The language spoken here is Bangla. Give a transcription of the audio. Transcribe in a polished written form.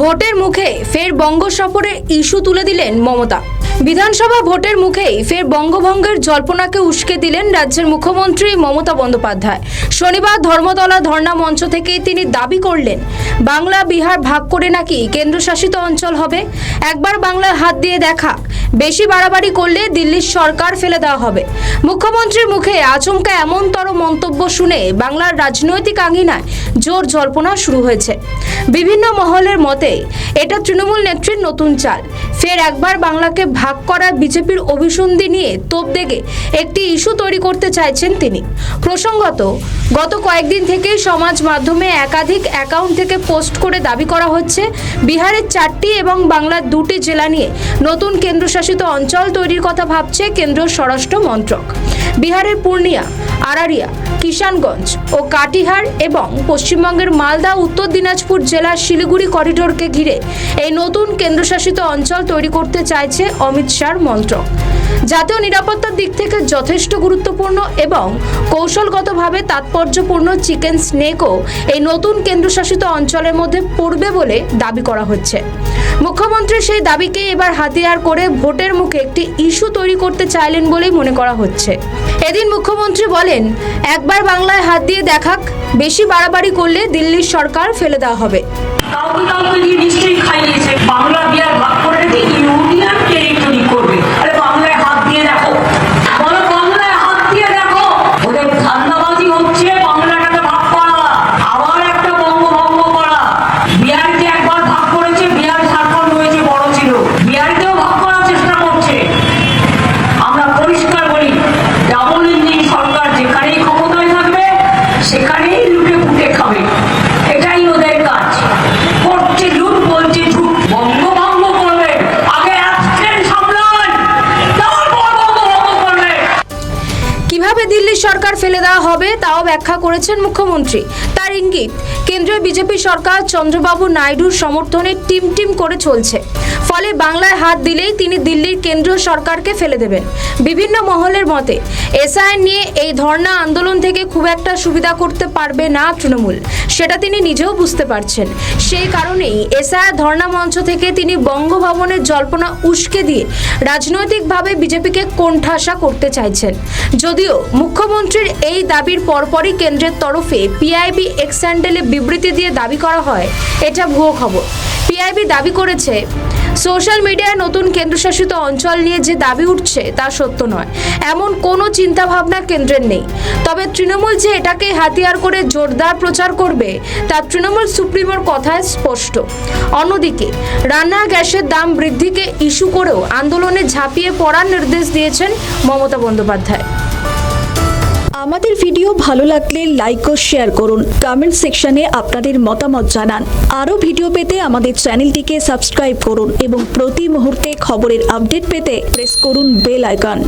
ভোটের মুখে ফের বঙ্গ সফরের ইস্যু তুলে দিলেন মমতা। বিধানসভা ভোটের মুখেই ফের বঙ্গভঙ্গের জল্পনাকে উস্কে দিলেন রাজ্যের মুখ্যমন্ত্রী মমতা বন্দ্যোপাধ্যায়। শনিবার ধর্মতলা ধর্ণা মঞ্চ থেকেই তিনি দাবি করলেন, বাংলা বিহার ভাগ করে নাকি কেন্দ্রশাসিত অঞ্চল হবে। একবার বাংলায় হাত দিয়ে দেখা, বেশি বাড়াবাড়ি করলে দিল্লির সরকার ফেলে দেওয়া হবে। মুখ্যমন্ত্রীর মুখে আচমকা এমনতর মন্তব্য শুনে বাংলার রাজনৈতিক আঙিনায় জোর জল্পনা শুরু হয়েছে। বিভিন্ন মহলের মতে এটা তৃণমূল নেত্রীর নতুন চাল। ফের একবার বাংলাকে ভাগ করা বিজেপির অভিসন্ধি নিয়ে তোপ দেগে একটি ইস্যু তৈরি করতে চাইছেন তিনি। প্রসঙ্গত, গত কয়েকদিন থেকেই সমাজ মাধ্যমে একাধিক অ্যাকাউন্ট থেকে পোস্ট করে দাবি করা হচ্ছে বিহারের 4টি এবং বাংলার 2টি জেলা নিয়ে নতুন কেন্দ্রশাসিত অঞ্চল তৈরির কথা ভাবছে কেন্দ্রীয় স্বরাষ্ট্র মন্ত্রক। বিহারের পূর্ণিয়া, আরারিয়া, কিষানগঞ্জ ও কাটিহার এবং পশ্চিমবঙ্গের মালদা, উত্তর দিনাজপুর জেলার শিলিগুড়ি করিডোরকে ঘিরে এই নতুন কেন্দ্রশাসিত অঞ্চল তৈরি করতে চাইছে অমিত শাহর মন্ত্রক। জাতীয় নিরাপত্তার দিক থেকে যথেষ্ট গুরুত্বপূর্ণ এবং কৌশলগতভাবে তাৎপর্যপূর্ণ চিকেন স্নেকও এই নতুন কেন্দ্রশাসিত অঞ্চলের মধ্যে পড়বে বলে দাবি করা হচ্ছে। মুখ্যমন্ত্রী সেই দাবিকে এবার হাতিয়ার করে ভোটের মুখে একটি ইস্যু তৈরি করতে চাইলেন বলেই মনে করা হচ্ছে। এদিন মুখ্যমন্ত্রী বলেন, একবার বাংলায় হাত দিয়ে দেখাক, বেশি বাড়াবাড়ি করলে দিল্লির সরকার ফেলে দেওয়া হবে। কাউকে নিশ্চয়ই খাইয়েছে, বাংলা বিহার ভাগ করে ইউনিয়ন টেরিটরি করবে। আরে বাংলায় হাত দিয়ে দেখো, বলো বাংলায় হাত দিয়ে দেখো। ওদের ধান্দাবাজি হচ্ছে বাংলাটাকে ভাগ করা, আবার একটা বঙ্গভঙ্গ করা। বিহারকে একবার ভাগ করেছে, বিহার ঝাড়খণ্ড হয়েছে, বড় ছিল। বিহারকেও ভাগ করার চেষ্টা করছে। আমরা পরিষ্কার বলি, ডাবল ইঞ্জিন সরকার যেখানেই ক্ষমতায় থাকবে সেখানেই লুটে পুটে খাবে। এটাই ওদের কাজ। করছে লুট, বলছে ঝুট। বঙ্গভঙ্গ করবে, আগে অ্যাবসেন্ট সামলান, তারপর বঙ্গভঙ্গ করবে। কিভাবে দিল্লি সরকার ফেলে দেওয়া হবে তাও ব্যাখ্যা করেছেন মুখ্যমন্ত্রী। তার ইঙ্গিত, কেন্দ্রীয় বিজেপি সরকার চন্দ্রবাবু নাইডুর সমর্থনে টিম করে চলছে। ফলে বাংলায় হাত দিলেই তিনি দিল্লির কেন্দ্রীয় সরকারকে ফেলে দেবেন। বিভিন্ন মহলের মতে এসআইআর নিয়ে এই ধর্ণা আন্দোলন থেকে খুব একটা সুবিধা করতে পারবে না তৃণমূল, সেটা তিনি নিজেও বুঝতে পারছেন। সেই কারণেই এসআইআর ধর্ণা মঞ্চ থেকে তিনি বঙ্গভবনের জল্পনা উস্কে দিয়ে রাজনৈতিকভাবে বিজেপিকে কোণঠাসা করতে চাইছেন। যদিও মুখ্যমন্ত্রীর এই দাবির পরপরই কেন্দ্রের তরফে পিআইবি এক্স হ্যান্ডেলে বিবৃতি দিয়ে দাবি করা হয় এটা ভুয়ো খবর। পিআইবি দাবি করেছে, সোশ্যাল মিডিয়ায় নতুন কেন্দ্রশাসিত অঞ্চল নিয়ে যে দাবি উঠছে তা সত্য নয়, এমন কোনো চিন্তাভাবনা কেন্দ্রের নেই। তবে তৃণমূল যে এটাকে হাতিয়ার করে জোরদার প্রচার করবে তা তৃণমূল সুপ্রিমোর কথায় স্পষ্ট। অন্যদিকে রান্নার গ্যাসের দাম বৃদ্ধিকে ইস্যু করেও আন্দোলনে ঝাঁপিয়ে পড়ার নির্দেশ দিয়েছেন মমতা বন্দ্যোপাধ্যায়। আমাদের ভিডিও ভালো লাগলে লাইক ও শেয়ার করুন, কমেন্ট সেকশনে আপনাদের মতামত জানান। আরও ভিডিও পেতে আমাদের চ্যানেলটিকে সাবস্ক্রাইব করুন এবং প্রতি মুহূর্তে খবরের আপডেট পেতে প্রেস করুন বেল আইকন।